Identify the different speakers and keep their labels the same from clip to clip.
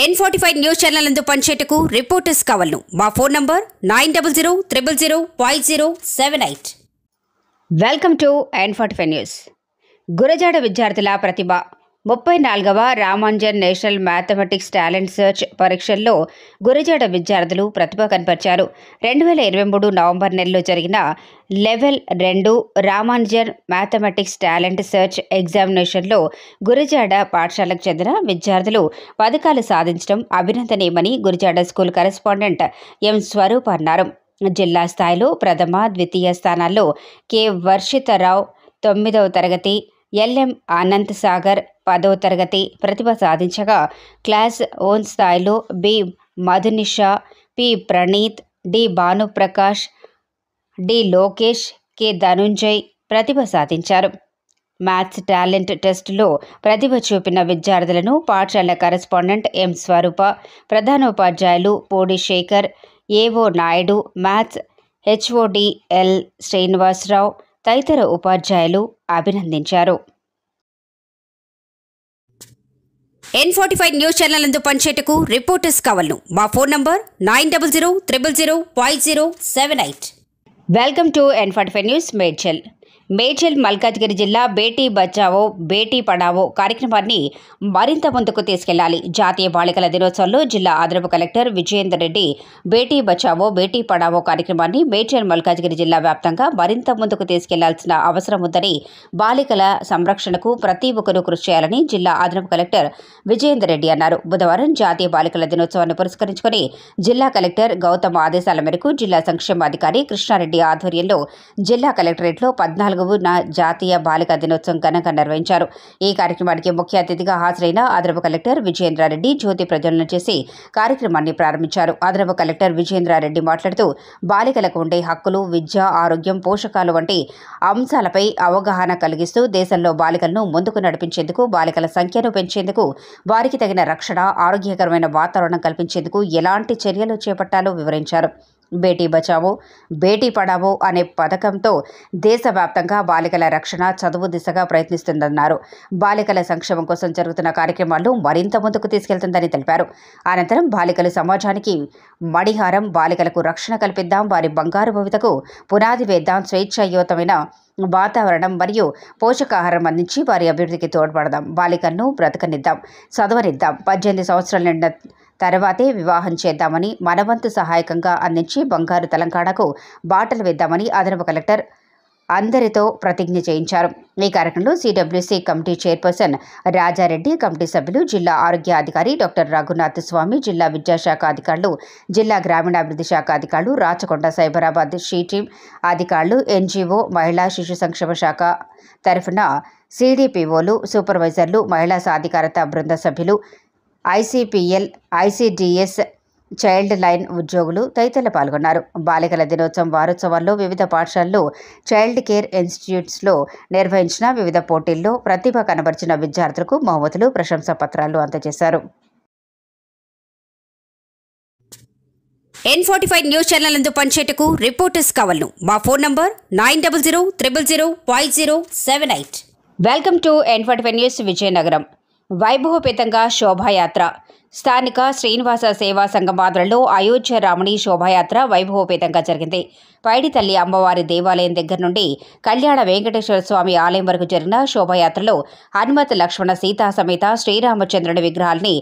Speaker 1: N45 news channel నందు పనిచేటకు reporters కావాలను మా phone number 9000005078. Welcome to N45 news. Gurajada విద్యార్థుల ప్రతిభ 34వ Ramanujan national mathematics talent search పరీక్షల్లో గురజాడ విద్యార్థులు ప్రతిభ కనపరిచారు. 2023 నవంబర్ నెలలో జరిగిన level 2 Ramanujan mathematics talent search ఎగ్జామినేషన్లో గురజాడ పాఠశాలకు చెందిన విద్యార్థులు పథకాలు సాధించడం అభినందనీయమని Gurajada school correspondent M Swaroop అన్నారు. జిల్లా స్థాయిలో ప్రథమ, ద్వితీయ స్థానాల్లో కె వర్షితరావు 9వ తరగతి, ఎల్ఎం అనంత్ సాగర్ 10వ తరగతి ప్రతిభ సాధించగా, క్లాస్ 1 స్థాయిలో B Madhunisha, P Praneeth, D Bhanuprakash, D Lokesh, K Dhananjay ప్రతిభ సాధించారు. మ్యాథ్స్ టాలెంట్ టెస్టులో ప్రతిభ చూపిన విద్యార్థులను పాఠశాల కరెస్పాండెంట్ ఎం స్వరూప, ప్రధానోపాధ్యాయులు Pudi Shekhar, AO Naidu, maths HOD L Srinivasarao తదితర ఉపాధ్యాయులు అభినందించారు. N45 న్యూస్ ఛానల్ నందు పనిచేటకు రిపోర్టర్స్ కావాలను మా phone number 9000005078. Welcome to N45 news. Medchal Malkajgiri జిల్లా బేటీ బచావో బేటీ పడావో కార్యక్రమాన్ని మరింత ముందుకు తీసుకెళ్లాలి. జాతీయ బాలికల దినోత్సవంలో జిల్లా అదనపు కలెక్టర్ విజయేందర్ రెడ్డి బేటీ బచావో బేటీ పడావో కార్యక్రమాన్ని మేడ్చల్ మల్కాజ్గిరి జిల్లా వ్యాప్తంగా మరింత ముందుకు తీసుకెళ్లాల్సిన అవసరం ఉందని, బాలికల సంరక్షణకు ప్రతి ఒక్కరూ కృషి చేయాలని జిల్లా అదనపు కలెక్టర్ విజయేందర్ రెడ్డి అన్నారు. బుధవారం జాతీయ బాలికల దినోత్సవాన్ని పురస్కరించుకుని జిల్లా కలెక్టర్ గౌతమ్ ఆదేశాల మేరకు జిల్లా సంక్షేమాధికారి కృష్ణారెడ్డి ఆధ్వర్యంలో జిల్లా కలెక్టరేట్లో 14వ జాతీయ బాలికా దినోత్సవం ఘనంగా నిర్వహించారు. ఈ కార్యక్రమానికి ముఖ్య అతిథిగా హాజరైన అదనపు కలెక్టర్ విజయేంద్రారెడ్డి జ్యోతి ప్రజ్వలన చేసి కార్యక్రమాన్ని ప్రారంభించారు. అదనపు కలెక్టర్ విజయేంద్రారెడ్డి మాట్లాడుతూ బాలికలకు ఉండే హక్కులు, విద్య, ఆరోగ్యం, పోషకాలు వంటి అంశాలపై అవగాహన కలిగిస్తూ దేశంలో బాలికలను ముందుకు నడిపించేందుకు, బాలికల సంఖ్యను పెంచేందుకు, వారికి తగిన రక్షణ, ఆరోగ్యకరమైన వాతావరణం కల్పించేందుకు ఎలాంటి చర్యలు చేపట్టాలో వివరించారు. బేటీ బచావో బేటీ పడావో అనే పథకంతో దేశవ్యాప్తంగా బాలికల రక్షణ, చదువు దిశగా ప్రయత్నిస్తుందన్నారు. బాలికల సంక్షేమం కోసం జరుగుతున్న కార్యక్రమాలను మరింత ముందుకు తీసుకెళ్తుందని తెలిపారు. అనంతరం బాలికలు సమాజానికి మణిహారం, బాలికలకు రక్షణ కల్పిద్దాం, వారి బంగారు భవితకు పునాది వేద్దాం, స్వేచ్ఛాయుతమైన వాతావరణం మరియు పోషకాహారం అందించి వారి అభివృద్ధికి తోడ్పడదాం, బాలికలను బ్రతకనిద్దాం, చదవనిద్దాం, 18 సంవత్సరాలు నిండిన తర్వాతే వివాహం చేద్దామని, మనవంతు సహాయకంగా అందించి బంగారు తెలంగాణకు బాటలు వేద్దామని అదనపు కలెక్టర్ అందరితో ప్రతిజ్ఞ చేయించారు. ఈ కార్యక్రమంలో CWC committee chairperson Rajareddy, committee సభ్యులు, జిల్లా ఆరోగ్య అధికారి డాక్టర్ రఘునాథ్ స్వామి, జిల్లా విద్యాశాఖ అధికారులు, జిల్లా గ్రామీణాభివృద్ధి శాఖ అధికారులు, రాచకొండ సైబరాబాద్ షీ టీమ్ అధికారులు, ఎన్జీఓ, మహిళా శిశు సంక్షేమ శాఖ తరఫున సిడిపిఓలు, సూపర్వైజర్లు, మహిళా సాధికారత బృంద సభ్యులు, ఐసిపిఎల్, ఐసిడిఎస్, చైల్డ్ లైన్ ఉద్యోగులు తదితరులు పాల్గొన్నారు. బాలికల దినోత్సవం వారోత్సవాల్లో వివిధ పాఠశాలలు, చైల్డ్ కేర్ ఇన్స్టిట్యూట్స్లో నిర్వహించిన వివిధ పోటీల్లో ప్రతిభ కనబరిచిన విద్యార్థులకు బహుమతులు, ప్రశంసా పత్రాలు అందజేశారు. N45 న్యూస్ ఛానల్ నందు పనిచేటకు రిపోర్టర్స్ కావాలను మా phone number 9000005078. Welcome to N45 news. Vizianagaram వైభవపేతంగా శోభాయాత్ర. స్థానిక శ్రీనివాస సేవా సంఘం ఆధ్వర్యంలో అయోధ్య రాముని శోభాయాత్ర వైభవపేతంగా జరిగింది. పైడితల్లి అమ్మవారి దేవాలయం దగ్గర నుండి కళ్యాణ వెంకటేశ్వర స్వామి ఆలయం వరకు జరిగిన శోభాయాత్రలో హనుమత్, లక్ష్మణ, సీతా సమేత శ్రీరామచంద్రుని విగ్రహాల్ని,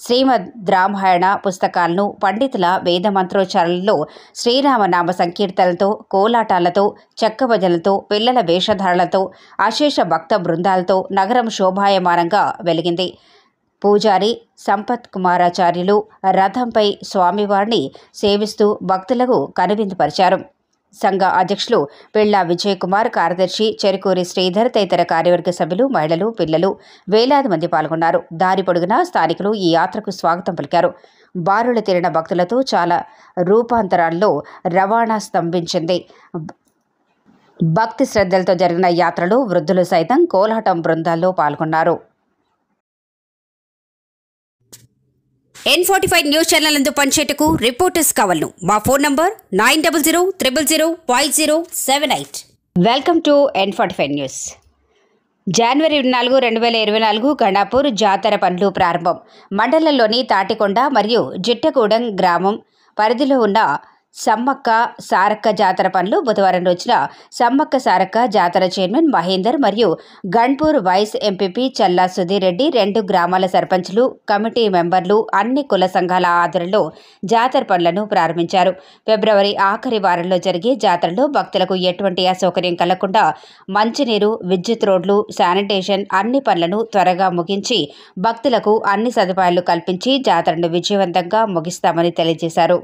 Speaker 1: శ్రీమద్ రామాయణ పుస్తకాలను, పండితుల వేద మంత్రోచ్చారణలో, శ్రీరామనామ సంకీర్తనలతో, కోలాటాలతో, చెక్క భజనలతో, పిల్లల వేషధారణలతో, అశేష భక్త బృందాలతో నగరం శోభాయమానంగా వెలిగింది. పూజారి సంపత్ కుమారాచార్యులు రథంపై స్వామివారిని సేవిస్తూ భక్తులకు కనువిందుపరిచారు. సంఘ అధ్యక్షులు పిళ్ళ విజయ్ కుమార్, కార్యదర్శి చెరుకూరి శ్రీధర్ తదితర కార్యవర్గ సభ్యులు, మహిళలు, పిల్లలు వేలాది మంది పాల్గొన్నారు. దారి పొడుగునా స్థానికులు ఈ యాత్రకు స్వాగతం పలికారు. బారులు తీరిన భక్తులతో చాలా రూపాంతరాల్లో రవాణా స్తంభించింది. భక్తి శ్రద్ధలతో జరిగిన యాత్రలో వృద్ధులు సైతం కోలాటం బృందాల్లో పాల్గొన్నారు. N45 న్యూస్ ఛానల్ నందు పనిచేటకు రిపోర్టర్స్ కావాలను మా phone number 9000005078. Welcome to N45 news. జనవరి 4, 2024 ఘనాపూర్ జాతర పనులు ప్రారంభం. మండలంలోని తాటికొండ మరియు జిట్టగూడెం గ్రామం పరిధిలో ఉన్న సమ్మక్క సారక్క జాతర పనులు బుధవారం రోజున సమ్మక్క సారక్క జాతర చైర్మన్ మహేందర్ మరియు గణ్పూర్ వైస్ ఎంపీపీ చల్లా సుధీర్ రెడ్డి 2 గ్రామాల సర్పంచులు, కమిటీ మెంబర్లు, అన్ని కుల సంఘాల ఆధ్వర్యంలో జాతర పనులను ప్రారంభించారు. ఫిబ్రవరి ఆఖరి వారంలో జరిగే జాతరలో భక్తులకు ఎటువంటి అసౌకర్యం కలగకుండా మంచినీరు, విద్యుత్ రోడ్లు, శానిటేషన్ అన్ని పనులను త్వరగా ముగించి భక్తులకు అన్ని సదుపాయాలు కల్పించి జాతరను విజయవంతంగా ముగిస్తామని తెలియజేశారు.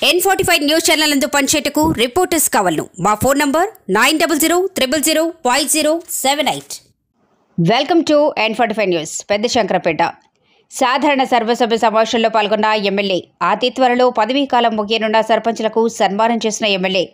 Speaker 1: N45 న్యూస్ ఛానల్ నందు పనిచేయటకు రిపోర్టర్స్ కావాలను. మా phone number 9000005078. Welcome to N45 news. పెద్ద శంకరపేట సాధారణ సర్వసభ్య సమావేశంలో పాల్గొన్న ఎమ్మెల్యే. అతి త్వరలో పదవీకాలం ముగియనున్న సర్పంచులకు సన్మానం చేసిన ఎమ్మెల్యే.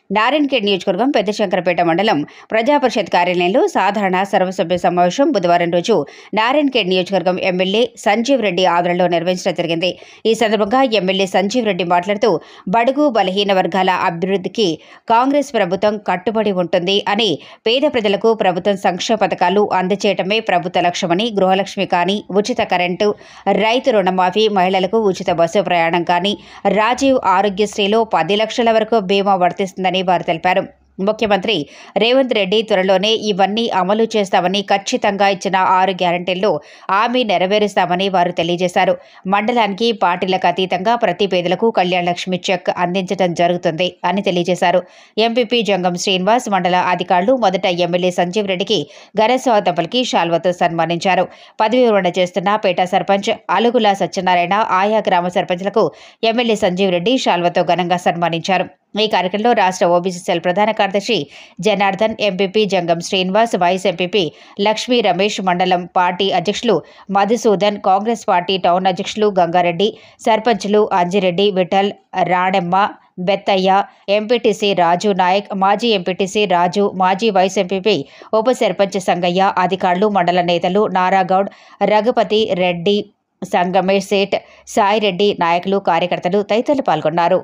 Speaker 1: నారాయణఖేడ్ నియోజకవర్గం పెద్ద శంకరపేట మండలం ప్రజాపరిషత్ కార్యాలయంలో సాధారణ సర్వసభ్య సమావేశం బుధవారం రోజు నారాయణఖేడ్ నియోజకవర్గం ఎమ్మెల్యే సంజీవ్ రెడ్డి ఆధ్వర్యంలో నిర్వహించడం జరిగింది. ఈ సందర్భంగా ఎమ్మెల్యే సంజీవ్ రెడ్డి మాట్లాడుతూ బడుగు బలహీన వర్గాల అభివృద్ధికి కాంగ్రెస్ ప్రభుత్వం కట్టుబడి ఉంటుంది అని, పేద ప్రజలకు ప్రభుత్వం సంక్షేమ పథకాలు అందజేయటమే ప్రభుత్వ లక్ష్యమని, గృహలక్ష్మి కానీ, ఉచిత కరెంటు, రైతు రుణమాఫీ, మహిళలకు ఉచిత బస్సు ప్రయాణం కానీ, రాజీవ్ ఆరోగ్యశ్రీలో 10 లక్షల వరకు బీమా వర్తిస్తుందని వారు తెలిపారు. ముఖ్యమంత్రి రేవంత్ రెడ్డి త్వరలోనే ఇవన్నీ అమలు చేస్తామని, ఖచ్చితంగా ఇచ్చిన 6 గ్యారంటీల్లో హామీ నెరవేరుస్తామని వారు తెలియజేశారు. మండలానికి పార్టీలకు అతీతంగా ప్రతి పేదలకు కళ్యాణ లక్ష్మి చెక్ అందించడం జరుగుతుంది అని తెలియజేశారు. ఎంపీపీ జంగం శ్రీనివాస్, మండల అధికారులు మొదట ఎమ్మెల్యే సంజీవ్ రెడ్డికి ఘన స్వాగతం పలికి శాల్వాతో సన్మానించారు. పదవి విరమణ చేస్తున్న పేట సర్పంచ్ అలుగుల సత్యనారాయణ, ఆయా గ్రామ సర్పంచ్లకు ఎమ్మెల్యే సంజీవ్ రెడ్డి శాల్వాతో ఘనంగా సన్మానించారు. ఈ కార్యక్రమంలో రాష్ట్ర ఓబీసీ సెల్ ప్రధాన కార్యదర్శి జనార్దన్, ఎంపీపీ జంగం శ్రీనివాస్, వైస్ ఎంపీపీ లక్ష్మీ రమేష్, మండలం పార్టీ అధ్యక్షులు మధుసూదన్, కాంగ్రెస్ పార్టీ టౌన్ అధ్యక్షులు గంగారెడ్డి, సర్పంచులు అంజిరెడ్డి, విఠల్, రాణెమ్మ, బెత్తయ్య, ఎంపీటీసీ రాజు నాయక్, మాజీ ఎంపీటీసీ రాజు, మాజీ వైస్ ఎంపీపీ ఉప సర్పంచ్ సంగయ్య, అధికారులు, మండల నేతలు నారాగౌడ్, రఘుపతి రెడ్డి, సంగమేష్ సేట్, సాయిరెడ్డి, నాయకులు, కార్యకర్తలు తదితరులు పాల్గొన్నారు.